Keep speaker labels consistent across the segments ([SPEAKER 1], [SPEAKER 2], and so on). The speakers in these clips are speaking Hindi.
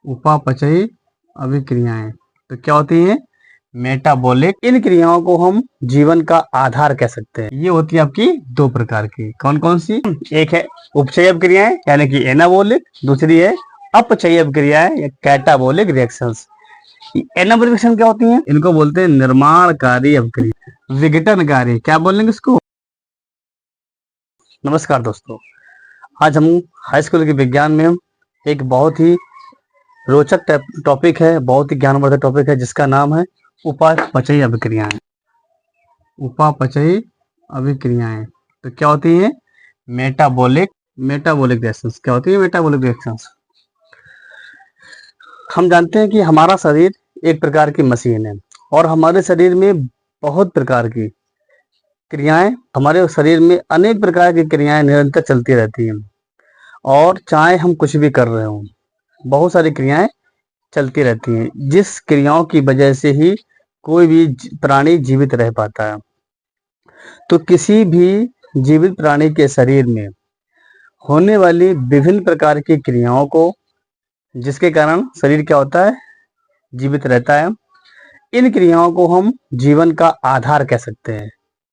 [SPEAKER 1] उपापचयी अभिक्रियाएं तो क्या होती हैं? मेटाबॉलिक। इन क्रियाओं को हम जीवन का आधार कह सकते हैं। ये होती है आपकी दो प्रकार की। कौन कौन सी? एक है उपचयी अभिक्रियाएं यानी कि एनाबॉलिक, दूसरी है अपचयी अभिक्रियाएं या कैटाबॉलिक रिएक्शंस। एनाबॉलिक रिएक्शन क्या होती हैं? इनको बोलते हैं निर्माणकारी अभिक्रिया, विघटनकारी। क्या बोलेंगे इसको? नमस्कार दोस्तों, आज हम हाई स्कूल के विज्ञान में एक बहुत ही रोचक टॉपिक है, बहुत ही ज्ञानवर्धक टॉपिक है जिसका नाम है उपापचयी अभिक्रियाएं। उपापचयी अभिक्रियाएं तो क्या होती हैं? Metabolic reactions. क्या होती है मेटाबॉलिक रिएक्शंस? हम जानते हैं कि हमारा शरीर एक प्रकार की मशीन है और हमारे शरीर में बहुत प्रकार की क्रियाएं, हमारे शरीर में अनेक प्रकार की क्रियाएं निरंतर चलती रहती हैं और चाहे हम कुछ भी कर रहे हों, बहुत सारी क्रियाएं चलती रहती हैं, जिस क्रियाओं की वजह से ही कोई भी प्राणी जीवित रह पाता है। तो किसी भी जीवित प्राणी के शरीर में होने वाली विभिन्न प्रकार की क्रियाओं को, जिसके कारण शरीर क्या होता है? जीवित रहता है। इन क्रियाओं को हम जीवन का आधार कह सकते हैं।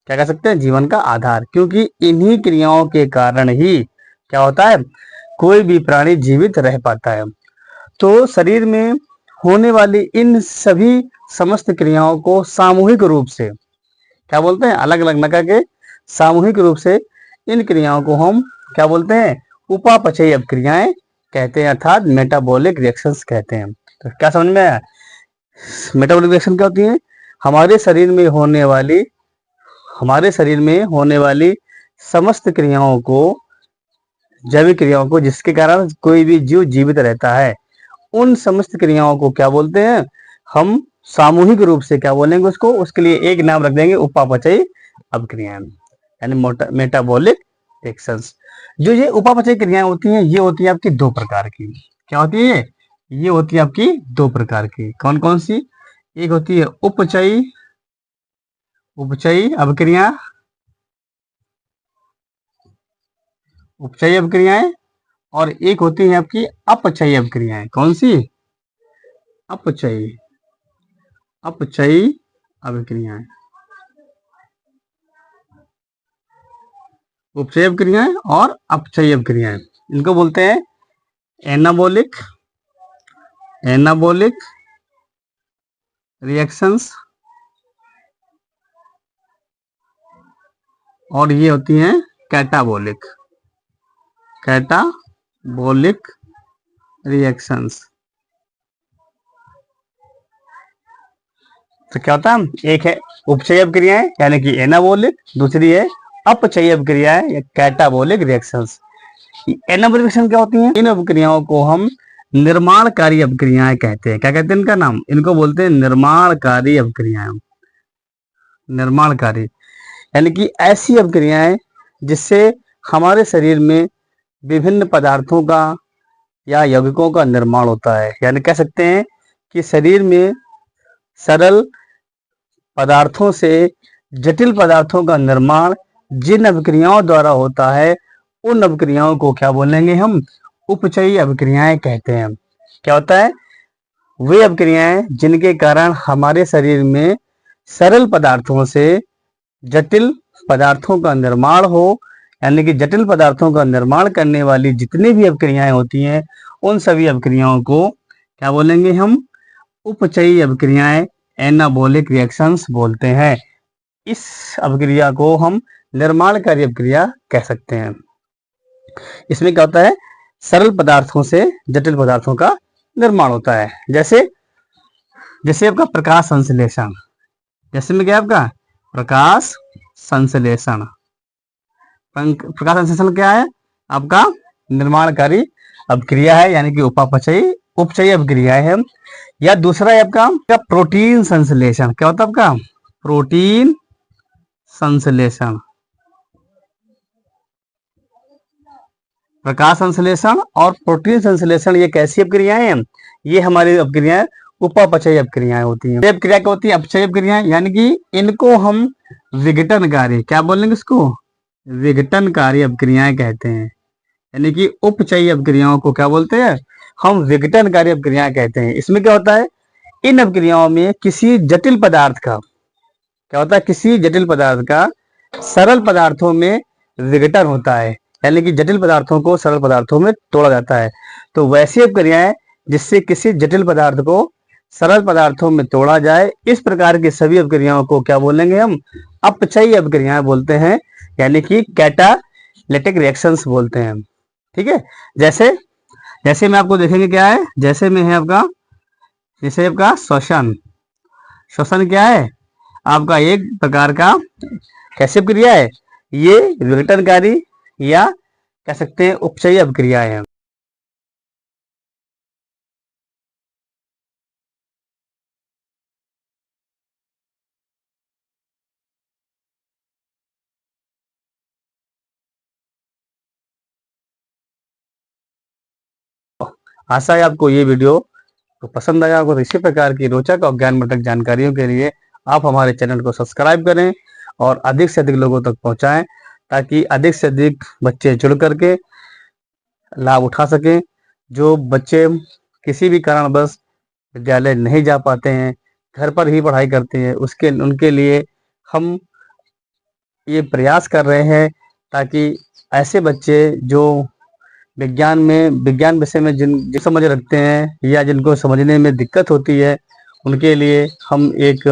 [SPEAKER 1] क्या कह सकते हैं? जीवन का आधार, क्योंकि इन्हीं क्रियाओं के कारण ही क्या होता है? कोई भी प्राणी जीवित रह पाता है। तो शरीर में होने वाली इन सभी समस्त क्रियाओं को सामूहिक रूप से क्या बोलते हैं? अलग अलग न करके सामूहिक रूप से इन क्रियाओं को हम क्या बोलते हैं? उपापचयी अभिक्रियाएं कहते हैं, अर्थात मेटाबॉलिक रिएक्शंस कहते हैं। तो क्या समझ में आया? मेटाबॉलिक रिएक्शन क्या होती है? हमारे शरीर में होने वाली समस्त क्रियाओं को, जैविक क्रियाओं को, जिसके कारण कोई भी जीव जीवित रहता है, उन समस्त क्रियाओं को क्या बोलते हैं? हम सामूहिक रूप से क्या बोलेंगे उसको? उसके लिए एक नाम रख देंगे, उपापचयी अभिक्रियाएं यानी मेटाबॉलिक रिएक्शंस। जो ये उपापचयी क्रियाएं होती हैं, ये होती है आपकी दो प्रकार की। क्या होती है? ये होती है आपकी दो प्रकार की। कौन कौन सी? एक होती है उपचयी अभिक्रिया, उपचयी अभिक्रियाएं, और एक होती है आपकी अपचयी अभिक्रियाएं। कौन सी? अपचयी अभिक्रियाएं। उपचयी अभिक्रियाएं और अपचयी अभिक्रियाएं, इनको बोलते हैं एनाबॉलिक रिएक्शंस, और ये होती हैं कैटाबॉलिक रिएक्शंस। तो क्या होता है? एक है उपचयी अभिक्रियाएं यानी कि एनाबॉलिक, दूसरी है अपचयी अभिक्रियाएं या कैटाबॉलिक रिएक्शंस। एनाबॉलिक रिएक्शन क्या होती हैं? इन अभिक्रियाओं को हम निर्माणकारी अभिक्रियाएं कहते हैं। क्या कहते हैं इनका नाम? इनको बोलते हैं निर्माणकारी अभिक्रियाएं। निर्माणकारी यानी कि ऐसी अभिक्रियाएं जिससे हमारे शरीर में विभिन्न पदार्थों का या यौगिकों का निर्माण होता है। यानी कह सकते हैं कि शरीर में सरल पदार्थों से जटिल पदार्थों का निर्माण जिन अभिक्रियाओं द्वारा होता है, उन अभिक्रियाओं को क्या बोलेंगे हम? उपचयी अभिक्रियाएं कहते हैं। क्या होता है? वे अभिक्रियाएं जिनके कारण हमारे शरीर में सरल पदार्थों से जटिल पदार्थों का निर्माण हो, यानी कि जटिल पदार्थों का निर्माण करने वाली जितनी भी अभिक्रियाएं होती हैं, उन सभी अभिक्रियाओं को क्या बोलेंगे हम? उपचयी अभिक्रियाएं, एनाबॉलिक रिएक्शंस बोलते हैं। इस अभिक्रिया को हम निर्माणकारी अभिक्रिया कह सकते हैं। इसमें क्या होता है? सरल पदार्थों से जटिल पदार्थों का निर्माण होता है। जैसे आपका प्रकाश संश्लेषण। जैसे में क्या आपका प्रकाश संश्लेषण क्या है? आपका निर्माणकारी अभिक्रिया है, यानी कि उपचयी अभिक्रिया है। या दूसरा है आपका प्रोटीन संश्लेषण। क्या होता है आपका? प्रोटीन संश्लेषण। प्रकाश संश्लेषण और प्रोटीन संश्लेषण ये कैसी अभिक्रियाएं हैं? ये हमारी अभिक्रियाएं उपापचयी अभिक्रियाएं होती हैं। अभिक्रिया क्या होती है? अपचयी अभिक्रियाएं, यानी कि इनको हम विघटनकारी, क्या बोलेंगे इसको? विघटनकारी अभिक्रियाएं कहते हैं। यानी कि उपचयी अभिक्रियाओं को क्या बोलते हैं? हम विघटनकारी अपक्रियाएं कहते हैं। इसमें क्या होता है, इन अपक्रियाओं में किसी जटिल पदार्थ का क्या होता है, किसी जटिल पदार्थ का सरल पदार्थों में विघटन होता है, यानी कि जटिल पदार्थों को सरल पदार्थों में तोड़ा जाता है। तो वैसी अपक्रियाएं जिससे किसी जटिल पदार्थ को सरल पदार्थों में तोड़ा जाए, इस प्रकार की सभी अपक्रियाओं को क्या बोलेंगे हम, अपचयी अपक्रियाएं बोलते हैं, यानी कि कैटालिटिक रिएक्शंस बोलते हैं। ठीक है, जैसे जैसे में आपको देखेंगे क्या है, जैसे में है आपका, जैसे आपका श्वसन, श्वसन क्या है आपका एक प्रकार का कैसे अपक्रिया है, ये विघटनकारी या कह सकते हैं उपचयी अपक्रिया है। आशा है आपको ये वीडियो तो पसंद आया होगा। तो इसी प्रकार की रोचक और ज्ञानवर्धक जानकारियों के लिए आप हमारे चैनल को सब्सक्राइब करें और अधिक से अधिक लोगों तक पहुंचाएं, ताकि अधिक से अधिक बच्चे जुड़ करके लाभ उठा सकें। जो बच्चे किसी भी कारणवश विद्यालय नहीं जा पाते हैं, घर पर ही पढ़ाई करते हैं, उनके लिए हम ये प्रयास कर रहे हैं, ताकि ऐसे बच्चे जो विज्ञान विषय में जिन समझ रखते हैं या जिनको समझने में दिक्कत होती है, उनके लिए हम एक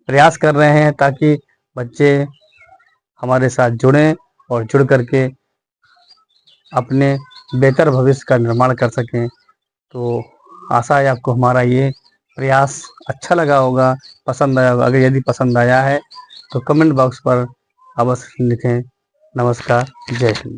[SPEAKER 1] प्रयास कर रहे हैं, ताकि बच्चे हमारे साथ जुड़ें और जुड़ करके अपने बेहतर भविष्य का निर्माण कर सकें। तो आशा है आपको हमारा ये प्रयास अच्छा लगा होगा, पसंद आया होगा। अगर यदि पसंद आया है तो कमेंट बॉक्स पर अवश्य लिखें। नमस्कार, जय हिंद।